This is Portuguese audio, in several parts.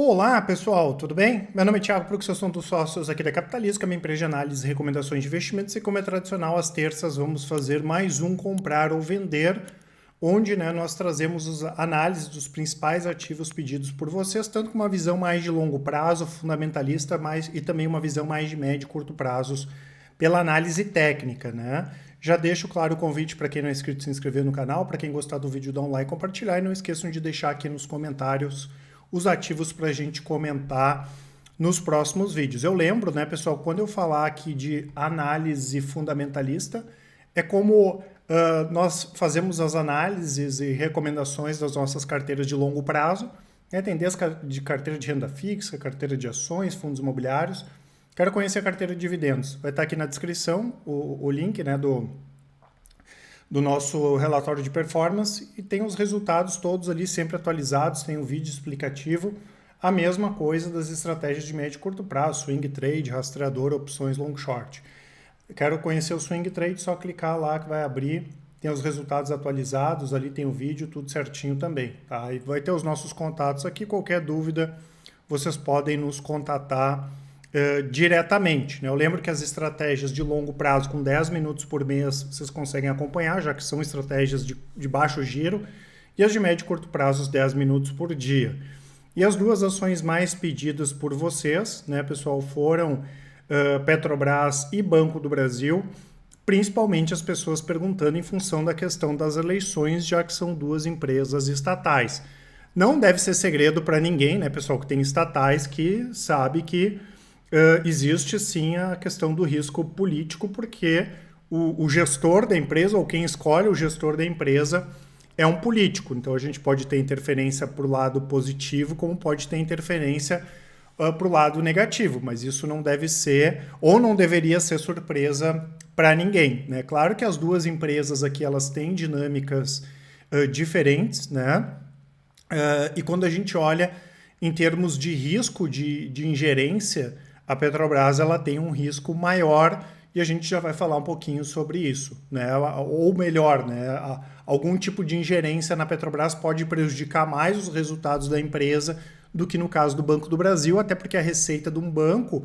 Olá, pessoal, tudo bem? Meu nome é Thiago Prux, eu sou um dos sócios aqui da Capitalista, minha empresa de análise e recomendações de investimentos, e como é tradicional, às terças vamos fazer mais um comprar ou vender, onde nós trazemos as análises dos principais ativos pedidos por vocês, tanto com uma visão mais de longo prazo, fundamentalista, e também uma visão mais de médio e curto prazos, pela análise técnica, né? Já deixo claro o convite para quem não é inscrito se inscrever no canal, para quem gostar do vídeo dar um like e compartilhar, e não esqueçam de deixar aqui nos comentários os ativos para a gente comentar nos próximos vídeos. Eu lembro, né, pessoal, quando eu falar aqui de análise fundamentalista, é como nós fazemos as análises e recomendações das nossas carteiras de longo prazo, né, tem desde de carteira de renda fixa, carteira de ações, fundos imobiliários. Quero conhecer a carteira de dividendos. Vai estar aqui na descrição o link, né, do nosso relatório de performance, e tem os resultados todos ali sempre atualizados, tem um vídeo explicativo, a mesma coisa das estratégias de médio e curto prazo, swing trade, rastreador, opções long short. Quero conhecer o swing trade, só clicar lá que vai abrir, tem os resultados atualizados, ali tem o vídeo, tudo certinho também, tá? E vai ter os nossos contatos aqui, qualquer dúvida vocês podem nos contatar diretamente. Né? Eu lembro que as estratégias de longo prazo, com 10 minutos por mês, vocês conseguem acompanhar, já que são estratégias de baixo giro, e as de médio e curto prazo, 10 minutos por dia. E as duas ações mais pedidas por vocês, né, pessoal, foram Petrobras e Banco do Brasil, principalmente as pessoas perguntando em função da questão das eleições, já que são duas empresas estatais. Não deve ser segredo para ninguém, né, pessoal, que tem estatais, que sabe que existe sim a questão do risco político, porque o gestor da empresa, ou quem escolhe o gestor da empresa, é um político. Então a gente pode ter interferência para o lado positivo, como pode ter interferência para o lado negativo, mas isso não deve ser, ou não deveria ser surpresa para ninguém. Né? Claro que as duas empresas aqui elas têm dinâmicas diferentes, né? E quando a gente olha em termos de risco de ingerência, a Petrobras ela tem um risco maior, e a gente já vai falar um pouquinho sobre isso, né? Ou melhor, né? Algum tipo de ingerência na Petrobras pode prejudicar mais os resultados da empresa do que no caso do Banco do Brasil, até porque a receita de um banco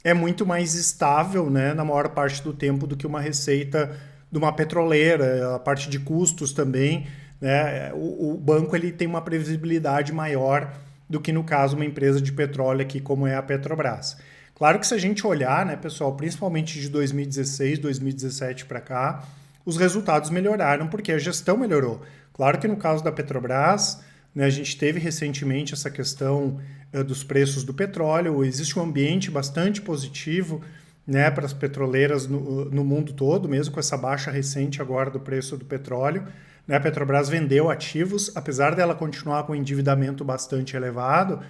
é muito mais estável, né, na maior parte do tempo do que uma receita de uma petroleira, a parte de custos também, né? O banco ele tem uma previsibilidade maior do que no caso uma empresa de petróleo aqui como é a Petrobras. Claro que se a gente olhar, né, pessoal, principalmente de 2016, 2017 para cá, os resultados melhoraram porque a gestão melhorou. Claro que no caso da Petrobras, né, a gente teve recentemente essa questão dos preços do petróleo, existe um ambiente bastante positivo, né, para as petroleiras no mundo todo, mesmo com essa baixa recente agora do preço do petróleo. Né, a Petrobras vendeu ativos, apesar dela continuar com um endividamento bastante elevado,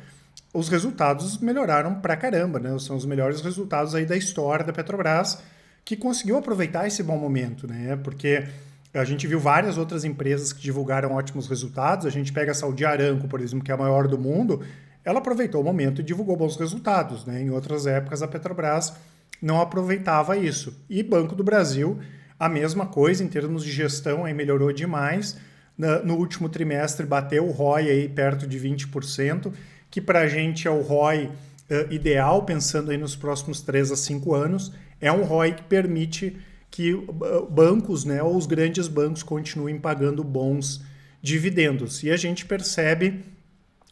os resultados melhoraram pra caramba, né? São os melhores resultados aí da história da Petrobras, que conseguiu aproveitar esse bom momento, né? Porque a gente viu várias outras empresas que divulgaram ótimos resultados. A gente pega a Saudi Aramco, por exemplo, que é a maior do mundo, ela aproveitou o momento e divulgou bons resultados, né? Em outras épocas a Petrobras não aproveitava isso. E Banco do Brasil, a mesma coisa em termos de gestão, aí melhorou demais. No último trimestre bateu o ROI aí perto de 20%, que para a gente é o ROI ideal, pensando aí nos próximos 3 a 5 anos, é um ROI que permite que bancos, né, ou os grandes bancos continuem pagando bons dividendos. E a gente percebe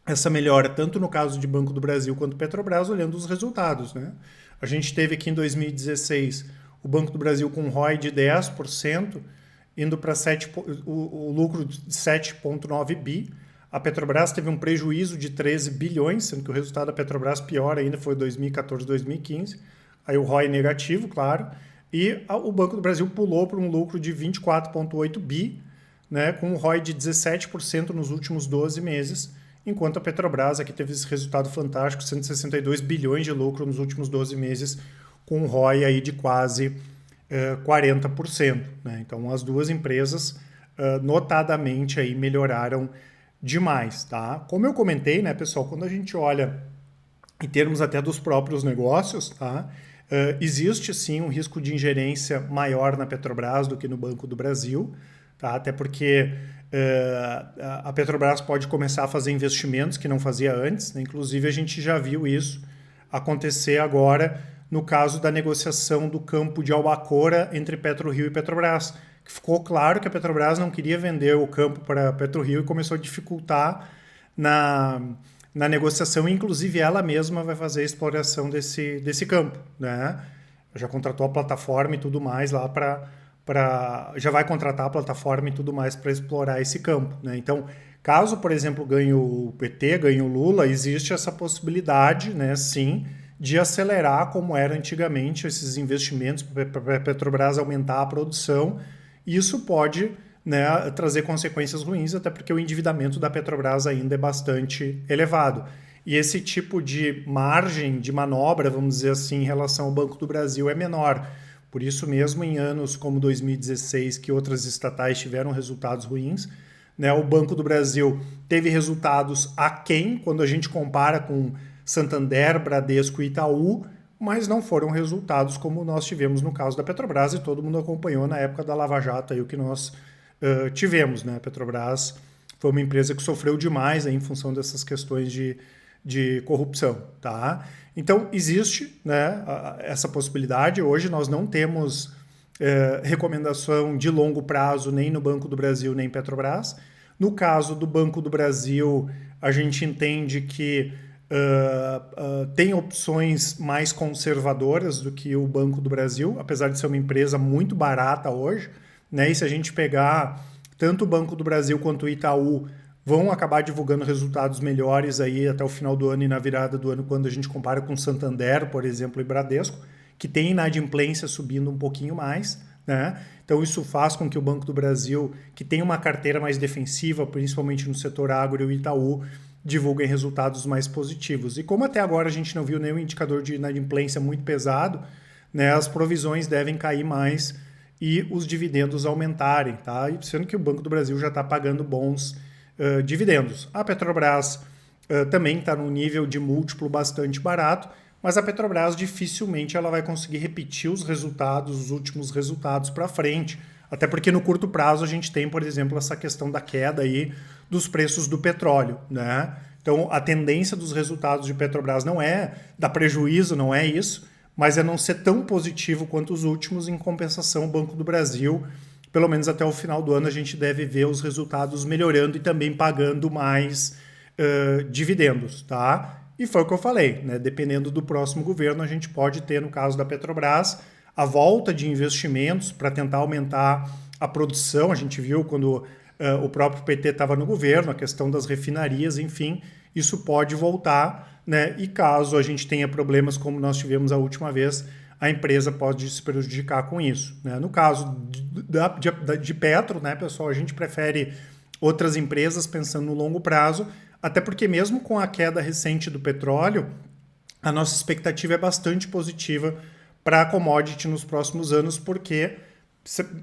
essa melhora tanto no caso de Banco do Brasil quanto Petrobras, olhando os resultados. Né? A gente teve aqui em 2016 o Banco do Brasil com um ROI de 10%, indo para o lucro de 7,9 bi. A Petrobras teve um prejuízo de 13 bilhões, sendo que o resultado da Petrobras pior ainda foi 2014, 2015. Aí o ROI negativo, claro. E o Banco do Brasil pulou para um lucro de 24,8 bi, né, com um ROI de 17% nos últimos 12 meses, enquanto a Petrobras aqui teve esse resultado fantástico, 162 bilhões de lucro nos últimos 12 meses, com um ROI aí de quase 40%. Né? Então as duas empresas notadamente aí melhoraram demais, tá? Como eu comentei, né, pessoal, quando a gente olha em termos até dos próprios negócios, tá? Existe sim um risco de ingerência maior na Petrobras do que no Banco do Brasil, tá? Até porque a Petrobras pode começar a fazer investimentos que não fazia antes, né? Inclusive a gente já viu isso acontecer agora no caso da negociação do campo de Albacora entre PetroRio e Petrobras, que ficou claro que a Petrobras não queria vender o campo para a PetroRio e começou a dificultar na negociação, inclusive ela mesma vai fazer a exploração desse campo, né? Já contratou a plataforma e tudo mais lá já vai contratar a plataforma e tudo mais para explorar esse campo, né? Então, caso, por exemplo, ganhe o PT, ganhe o Lula, existe essa possibilidade, né, sim, de acelerar como era antigamente esses investimentos para a Petrobras aumentar a produção. E isso pode, né, trazer consequências ruins, até porque o endividamento da Petrobras ainda é bastante elevado. E esse tipo de margem de manobra, vamos dizer assim, em relação ao Banco do Brasil é menor. Por isso mesmo, em anos como 2016, que outras estatais tiveram resultados ruins, né, o Banco do Brasil teve resultados aquém, quando a gente compara com Santander, Bradesco e Itaú, mas não foram resultados como nós tivemos no caso da Petrobras, e todo mundo acompanhou na época da Lava Jato aí o que nós tivemos, né? A Petrobras foi uma empresa que sofreu demais aí, em função dessas questões de corrupção, tá? Então, existe, né, essa possibilidade. Hoje nós não temos recomendação de longo prazo nem no Banco do Brasil, nem Petrobras. No caso do Banco do Brasil, a gente entende que tem opções mais conservadoras do que o Banco do Brasil, apesar de ser uma empresa muito barata hoje, né? E se a gente pegar tanto o Banco do Brasil quanto o Itaú, vão acabar divulgando resultados melhores aí até o final do ano e na virada do ano, quando a gente compara com Santander, por exemplo, e Bradesco, que tem inadimplência subindo um pouquinho mais, né? Então isso faz com que o Banco do Brasil, que tem uma carteira mais defensiva, principalmente no setor agro, e o Itaú, divulguem resultados mais positivos. E como até agora a gente não viu nenhum indicador de inadimplência muito pesado, né, as provisões devem cair mais e os dividendos aumentarem, tá? E sendo que o Banco do Brasil já está pagando bons dividendos. A Petrobras também está num nível de múltiplo bastante barato, mas a Petrobras dificilmente ela vai conseguir repetir os resultados, os últimos resultados para frente, até porque no curto prazo a gente tem, por exemplo, essa questão da queda aí dos preços do petróleo, né? Então a tendência dos resultados de Petrobras não é dar prejuízo, não é isso, mas é não ser tão positivo quanto os últimos. Em compensação, o Banco do Brasil, pelo menos até o final do ano, a gente deve ver os resultados melhorando e também pagando mais dividendos, tá? E foi o que eu falei, né? Dependendo do próximo governo, a gente pode ter, no caso da Petrobras, a volta de investimentos para tentar aumentar a produção. A gente viu quando o próprio PT estava no governo, a questão das refinarias, enfim, isso pode voltar, né? E caso a gente tenha problemas como nós tivemos a última vez, a empresa pode se prejudicar com isso, né? No caso de Petro, né, pessoal, a gente prefere outras empresas pensando no longo prazo, até porque mesmo com a queda recente do petróleo, a nossa expectativa é bastante positiva para a commodity nos próximos anos, porque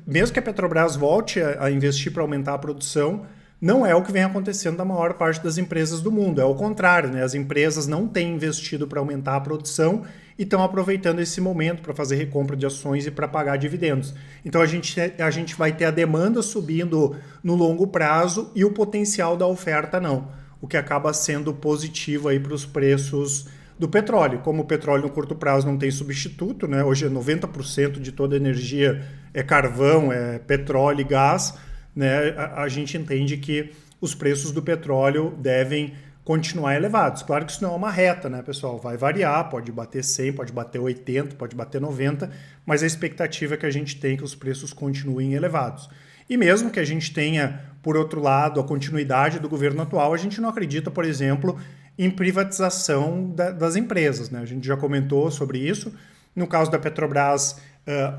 mesmo que a Petrobras volte a investir para aumentar a produção, não é o que vem acontecendo na maior parte das empresas do mundo. É o contrário, né? As empresas não têm investido para aumentar a produção e estão aproveitando esse momento para fazer recompra de ações e para pagar dividendos. Então a gente vai ter a demanda subindo no longo prazo e o potencial da oferta não, o que acaba sendo positivo aí para os preços do petróleo. Como o petróleo no curto prazo não tem substituto, né? Hoje 90% de toda a energia é carvão, é petróleo e gás, né? A gente entende que os preços do petróleo devem continuar elevados. Claro que isso não é uma reta, né, pessoal? Vai variar, pode bater 100, pode bater 80, pode bater 90, mas a expectativa é que a gente tem que os preços continuem elevados. E mesmo que a gente tenha, por outro lado, a continuidade do governo atual, a gente não acredita, por exemplo, em privatização das empresas, né? A gente já comentou sobre isso. No caso da Petrobras,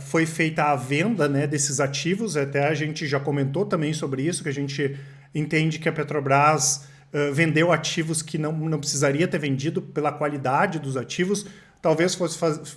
foi feita a venda, né, desses ativos, até a gente já comentou também sobre isso, que a gente entende que a Petrobras vendeu ativos que não precisaria ter vendido pela qualidade dos ativos. Talvez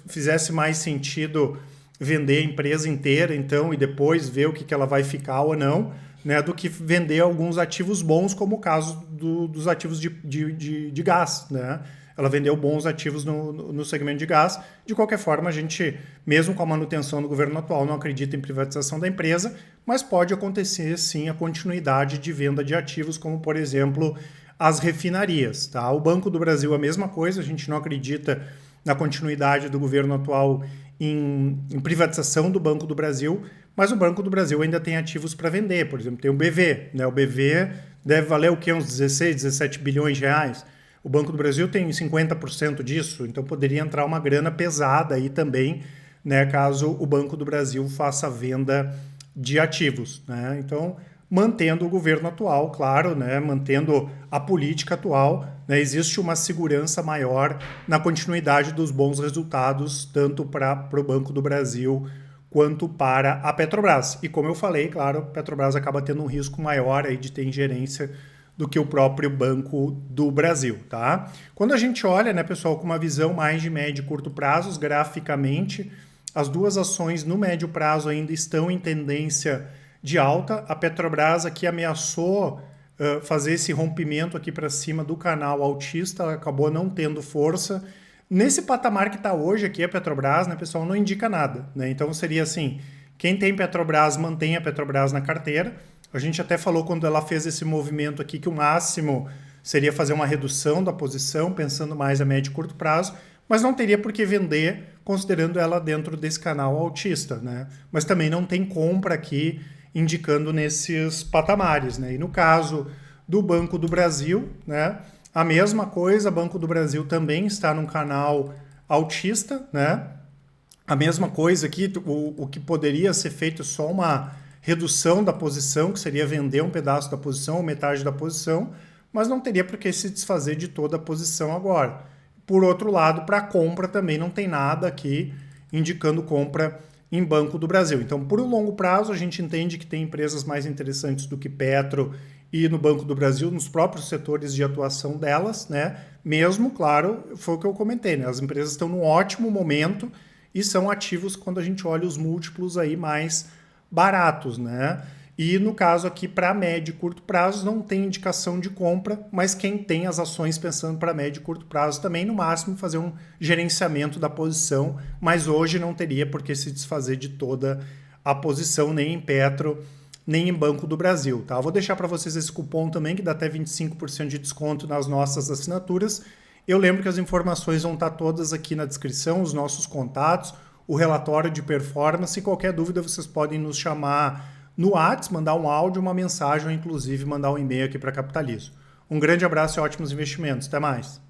fizesse mais sentido vender a empresa inteira, então, e depois ver o que ela vai ficar ou não, né, do que vender alguns ativos bons, como o caso dos ativos de gás, né? ela vendeu bons ativos no segmento de gás. De qualquer forma, a gente, mesmo com a manutenção do governo atual, não acredita em privatização da empresa, mas pode acontecer sim a continuidade de venda de ativos, como por exemplo as refinarias. Tá? O Banco do Brasil a mesma coisa, a gente não acredita na continuidade do governo atual em privatização do Banco do Brasil, mas o Banco do Brasil ainda tem ativos para vender. Por exemplo, tem o BV. Né? O BV deve valer o quê? Uns 16, 17 bilhões de reais. O Banco do Brasil tem 50% disso, então poderia entrar uma grana pesada aí também, né, caso o Banco do Brasil faça venda de ativos. Né? Então, mantendo o governo atual, claro, né, mantendo a política atual, né, existe uma segurança maior na continuidade dos bons resultados, tanto para o Banco do Brasil quanto para a Petrobras. E como eu falei, claro, a Petrobras acaba tendo um risco maior aí de ter ingerência do que o próprio Banco do Brasil, tá? Quando a gente olha, né, pessoal, com uma visão mais de médio e curto prazos, graficamente, as duas ações no médio prazo ainda estão em tendência de alta. A Petrobras aqui ameaçou fazer esse rompimento aqui para cima do canal altista, ela acabou não tendo força. Nesse patamar que está hoje aqui a Petrobras, né, pessoal, não indica nada, né? Então seria assim, quem tem Petrobras mantém a Petrobras na carteira. A gente até falou quando ela fez esse movimento aqui que o máximo seria fazer uma redução da posição, pensando mais a médio e curto prazo, mas não teria por que vender, considerando ela dentro desse canal altista, né? Mas também não tem compra aqui indicando nesses patamares, né? E no caso do Banco do Brasil, né? A mesma coisa, Banco do Brasil também está num canal altista, né? A mesma coisa aqui, o que poderia ser feito só uma redução da posição, que seria vender um pedaço da posição ou metade da posição, mas não teria por que se desfazer de toda a posição agora. Por outro lado, para compra também não tem nada aqui indicando compra em Banco do Brasil. Então, por um longo prazo, a gente entende que tem empresas mais interessantes do que Petro e no Banco do Brasil, nos próprios setores de atuação delas, né? Mesmo, claro, foi o que eu comentei, né? As empresas estão num ótimo momento e são ativos quando a gente olha os múltiplos aí mais baratos, né? E no caso aqui, para médio e curto prazo, não tem indicação de compra, mas quem tem as ações pensando para médio e curto prazo também, no máximo, fazer um gerenciamento da posição, mas hoje não teria por que se desfazer de toda a posição, nem em Petro, nem em Banco do Brasil, tá? Eu vou deixar para vocês esse cupom também, que dá até 25% de desconto nas nossas assinaturas. Eu lembro que as informações vão estar todas aqui na descrição, os nossos contatos, o relatório de performance. E qualquer dúvida vocês podem nos chamar no WhatsApp, mandar um áudio, uma mensagem ou inclusive mandar um e-mail aqui para Capitalizo. Um grande abraço e ótimos investimentos. Até mais!